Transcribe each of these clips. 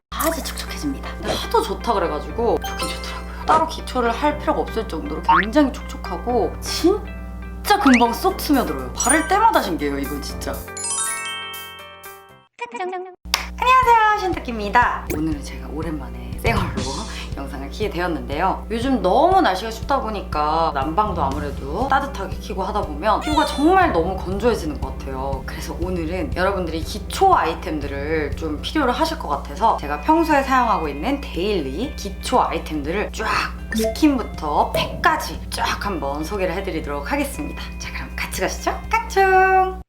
아주 촉촉해집니다. 근데 하도 좋다 그래가지고 좋긴 좋더라고요. 따로 기초를 할 필요가 없을 정도로 굉장히 촉촉하고 진짜 금방 쏙 스며들어요. 바를 때마다 신기해요, 이건 진짜. 안녕하세요, 신탁기입니다. 오늘은 제가 오랜만에 생얼로 영상을 켜게 되었는데요. 요즘 너무 날씨가 춥다 보니까 난방도 아무래도 따뜻하게 켜고 하다 보면 피부가 정말 너무 건조해지는 것 같아요. 그래서 오늘은 여러분들이 기초 아이템들을 좀 필요로 하실 것 같아서 제가 평소에 사용하고 있는 데일리 기초 아이템들을 쫙 스킨부터 팩까지 쫙 한번 소개를 해드리도록 하겠습니다. 자, 그럼 같이 가시죠. 깡총!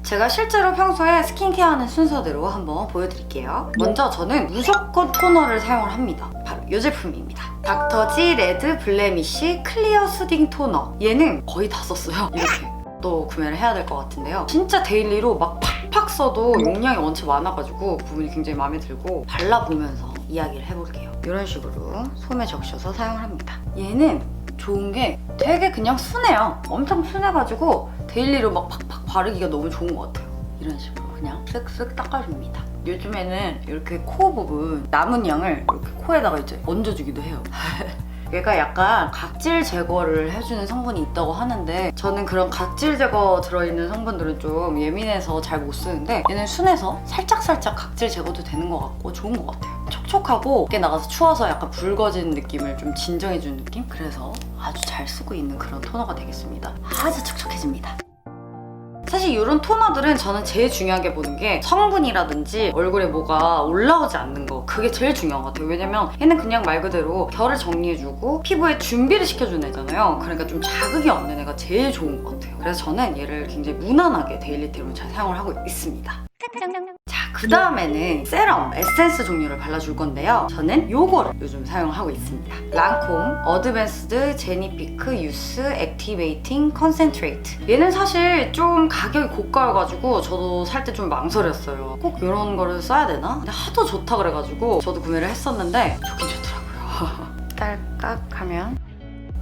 제가 실제로 평소에 스킨케어하는 순서대로 한번 보여드릴게요. 먼저 저는 무조건 토너를 사용을 합니다. 바로 이 제품입니다. 닥터지 레드 블레미쉬 클리어 수딩 토너. 얘는 거의 다 썼어요. 이렇게 또 구매를 해야 될 것 같은데요. 진짜 데일리로 막 팍팍 써도 용량이 원체 많아가지고 그 부분이 굉장히 마음에 들고 발라보면서 이야기를 해볼게요. 이런 식으로 솜에 적셔서 사용을 합니다. 얘는 좋은 게 되게 그냥 순해요. 엄청 순해가지고 데일리로 막 팍팍 바르기가 너무 좋은 것 같아요. 이런 식으로 그냥 쓱쓱 닦아줍니다. 요즘에는 이렇게 코 부분 남은 양을 이렇게 코에다가 이제 얹어주기도 해요. 얘가 약간 각질 제거를 해주는 성분이 있다고 하는데 저는 그런 각질 제거 들어있는 성분들은 좀 예민해서 잘 못 쓰는데 얘는 순해서 살짝살짝 각질 제거도 되는 것 같고 좋은 것 같아요. 촉촉하고 밖에 나가서 추워서 약간 붉어진 느낌을 좀 진정해주는 느낌? 그래서 아주 잘 쓰고 있는 그런 토너가 되겠습니다. 아주 촉촉해집니다. 사실 이런 토너들은 저는 제일 중요하게 보는 게 성분이라든지 얼굴에 뭐가 올라오지 않는 거, 그게 제일 중요한 것 같아요. 왜냐면 얘는 그냥 말 그대로 결을 정리해주고 피부에 준비를 시켜주는 애잖아요. 그러니까 좀 자극이 없는 애가 제일 좋은 것 같아요. 그래서 저는 얘를 굉장히 무난하게 데일리템으로 잘 사용을 하고 있습니다. 자, 그 다음에는 세럼, 에센스 종류를 발라줄 건데요. 저는 요거를 요즘 사용을 하고 있습니다. 랑콤 어드밴스드 제니피크 유스 액티베이팅 컨센트레이트. 얘는 사실 좀 가격이 고가여가지고 저도 살 때 좀 망설였어요. 꼭 이런 거를 써야 되나? 근데 하도 좋다 그래가지고 저도 구매를 했었는데 좋긴 좋더라고요. 딸깍 하면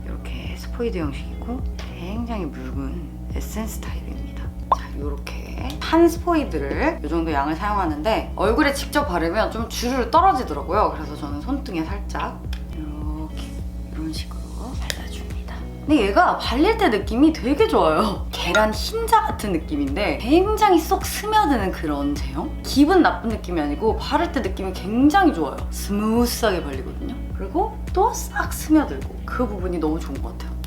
이렇게 스포이드 형식이고 굉장히 묽은 에센스 타입입니다. 자, 이렇게 한 스포이드를 이 정도 양을 사용하는데 얼굴에 직접 바르면 좀 주르르 떨어지더라고요. 그래서 저는 손등에 살짝 이렇게 이런 식으로 발라줍니다. 근데 얘가 발릴 때 느낌이 되게 좋아요. 계란 흰자 같은 느낌인데 굉장히 쏙 스며드는 그런 제형? 기분 나쁜 느낌이 아니고 바를 때 느낌이 굉장히 좋아요. 스무스하게 발리거든요. 그리고 또 싹 스며들고 그 부분이 너무 좋은 것 같아요.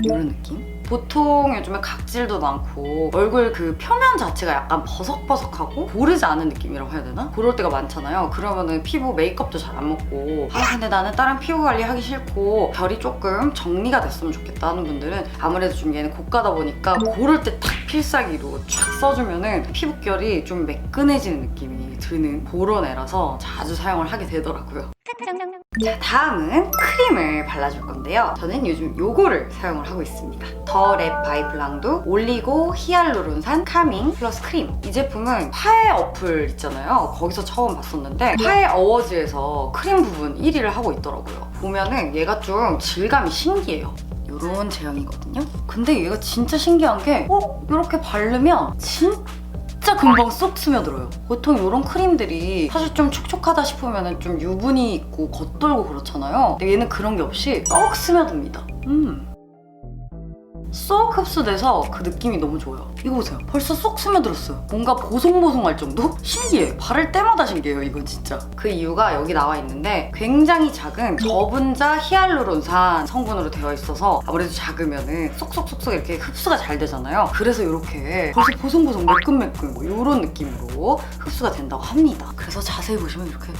이런 느낌? 보통 요즘에 각질도 많고 얼굴 그 표면 자체가 약간 버석버석하고 고르지 않은 느낌이라고 해야 되나? 그럴 때가 많잖아요. 그러면은 피부 메이크업도 잘 안 먹고 근데 나는 다른 피부 관리 하기 싫고 결이 조금 정리가 됐으면 좋겠다 하는 분들은 아무래도 좀 얘는 고가다 보니까 고를 때 딱 필살기로 쫙 써주면은 피부결이 좀 매끈해지는 느낌이 드는 그런 애라서 자주 사용을 하게 되더라고요. 자, 다음은 크림을 발라줄 건데요. 저는 요즘 요거를 사용을 하고 있습니다. 더 랩 바이블랑도 올리고 히알루론산 카밍 플러스 크림. 이 제품은 파에 어플 있잖아요. 거기서 처음 봤었는데 파에 어워즈에서 크림 부분 1위를 하고 있더라고요. 보면은 얘가 좀 질감이 신기해요. 이런 제형이거든요. 근데 얘가 진짜 신기한 게 이렇게 바르면 진짜 금방 쏙 스며들어요. 보통 이런 크림들이 사실 좀 촉촉하다 싶으면 좀 유분이 있고 겉돌고 그렇잖아요. 근데 얘는 그런 게 없이 쏙 스며듭니다. 쏙 흡수돼서 그 느낌이 너무 좋아요. 이거 보세요. 벌써 쏙 스며들었어요. 뭔가 보송보송할 정도? 신기해. 바를 때마다 신기해요, 이건 진짜. 그 이유가 여기 나와 있는데 굉장히 작은 저분자 히알루론산 성분으로 되어 있어서 아무래도 작으면은 쏙쏙쏙쏙 이렇게 흡수가 잘 되잖아요. 그래서 이렇게 벌써 보송보송 매끈매끈 뭐 이런 느낌으로 흡수가 된다고 합니다. 그래서 자세히 보시면 이렇게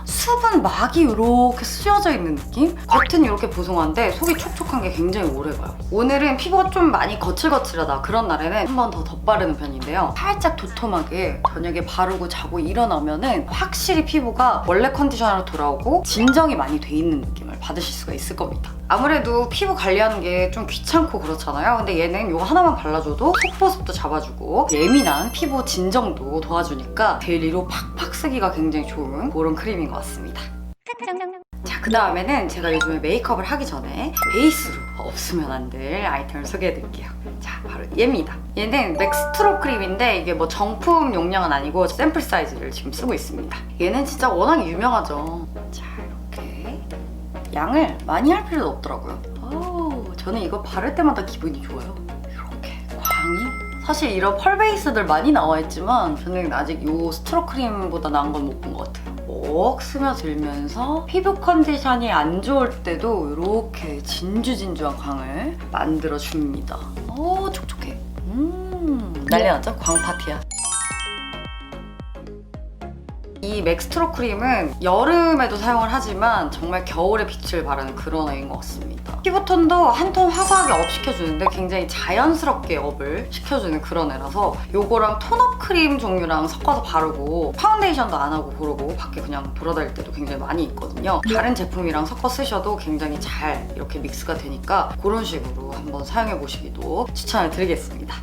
수분 막이 이렇게 씌워져 있는 느낌? 겉은 이렇게 보송한데 속이 촉촉한 게 굉장히 오래가요. 오늘은 피부가 좀 많이 거칠거칠하다 그런 날에는 한 번 더 덧바르는 편인데요. 살짝 도톰하게 저녁에 바르고 자고 일어나면은 확실히 피부가 원래 컨디션으로 돌아오고 진정이 많이 돼 있는 느낌을 받으실 수가 있을 겁니다. 아무래도 피부 관리하는 게 좀 귀찮고 그렇잖아요. 근데 얘는 이거 하나만 발라줘도 속보습도 잡아주고 예민한 피부 진정도 도와주니까 데일리로 팍팍 쓰기가 굉장히 좋은 그런 크림인 것 같습니다. 자, 그 다음에는 제가 요즘에 메이크업을 하기 전에 베이스로 없으면 안 될 아이템을 소개해드릴게요. 자, 바로 바로 얘입니다. 얘는 맥스트로 크림인데 이게 뭐 정품 용량은 아니고 샘플 사이즈를 지금 쓰고 있습니다. 얘는 진짜 워낙 유명하죠. 자, 이렇게 양을 많이 할 필요도 없더라고요. 저는 이거 바를 때마다 기분이 좋아요. 이렇게 광이 사실 이런 펄 베이스들 많이 나와 있지만 저는 아직 이 스트로 크림보다 나은 건 못 본 것 같아요. 꼭 스며들면서 피부 컨디션이 안 좋을 때도 이렇게 진주진주한 광을 만들어줍니다. 촉촉해. 난리 났죠? 광 파티야. 이 맥스트로 크림은 여름에도 사용을 하지만 정말 겨울에 빛을 발하는 그런 애인 것 같습니다. 피부톤도 한 톤 화사하게 업 시켜주는데 굉장히 자연스럽게 업을 시켜주는 그런 애라서 요거랑 톤업 크림 종류랑 섞어서 바르고 파운데이션도 안 하고 그러고 밖에 그냥 돌아다닐 때도 굉장히 많이 있거든요. 다른 제품이랑 섞어 쓰셔도 굉장히 잘 이렇게 믹스가 되니까 그런 식으로 한번 사용해보시기도 추천을 드리겠습니다.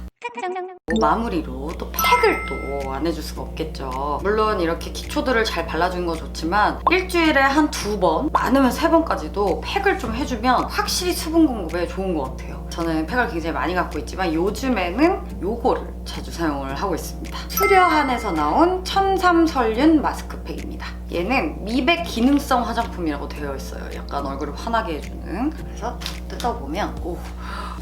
마무리로 또 팩을 또 안 해줄 수가 없겠죠. 물론 이렇게 기초들을 잘 발라주는 건 좋지만 일주일에 한 2번, 많으면 3번까지도 팩을 좀 해주면 확실히 수분 공급에 좋은 것 같아요. 저는 팩을 굉장히 많이 갖고 있지만 요즘에는 요거를 자주 사용을 하고 있습니다. 수려한에서 나온 천삼설륜 마스크팩입니다. 얘는 미백 기능성 화장품이라고 되어 있어요. 약간 얼굴을 환하게 해주는. 그래서 뜯어보면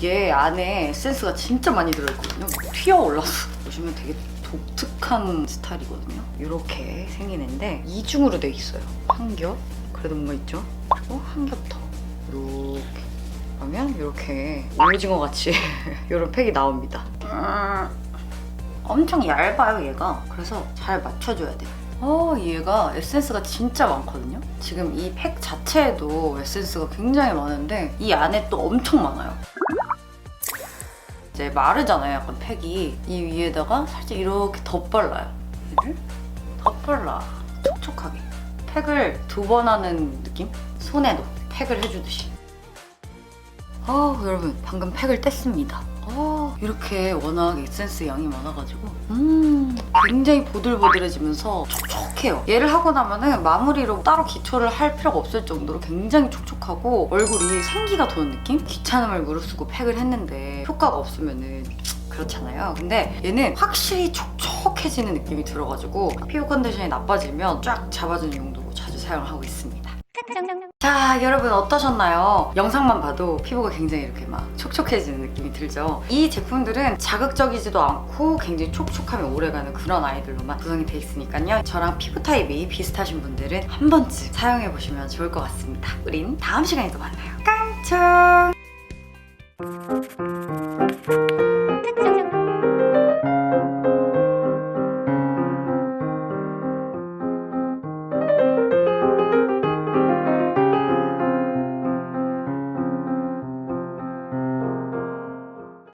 얘 안에 에센스가 진짜 많이 들어있거든요. 튀어 올라서 보시면 되게 독특한 스타일이거든요. 이렇게 생기는데 이중으로 돼 있어요. 한 겹, 그래도 뭔가 있죠? 그리고 한 겹 더. 이렇게 그러면 이렇게 오징어 같이 이런 팩이 나옵니다. 엄청 얇아요 얘가. 그래서 잘 맞춰줘야 돼요. 얘가 에센스가 진짜 많거든요. 지금 이 팩 자체에도 에센스가 굉장히 많은데 이 안에 또 엄청 많아요. 이제 마르잖아요, 약간 팩이. 이 위에다가 살짝 이렇게 덧발라요. 얘를 덧발라. 촉촉하게. 팩을 2번 하는 느낌? 손에도 팩을 해주듯이. 여러분 방금 팩을 뗐습니다. 이렇게 워낙 에센스 양이 많아가지고 굉장히 보들보들해지면서 촉촉해요. 얘를 하고 나면은 마무리로 따로 기초를 할 필요가 없을 정도로 굉장히 촉촉하고 얼굴이 생기가 도는 느낌? 귀찮음을 무릅쓰고 팩을 했는데 효과가 없으면은 그렇잖아요. 근데 얘는 확실히 촉촉해지는 느낌이 들어가지고 피부 컨디션이 나빠지면 쫙 잡아주는 용도로 자주 사용을 하고 있습니다. 자, 여러분 어떠셨나요? 영상만 봐도 피부가 굉장히 이렇게 막 촉촉해지는 느낌이 들죠? 이 제품들은 자극적이지도 않고 굉장히 촉촉함이 오래가는 그런 아이들로만 구성이 돼 있으니까요. 저랑 피부 타입이 비슷하신 분들은 한 번쯤 사용해보시면 좋을 것 같습니다. 우린 다음 시간에 또 만나요. 깡총!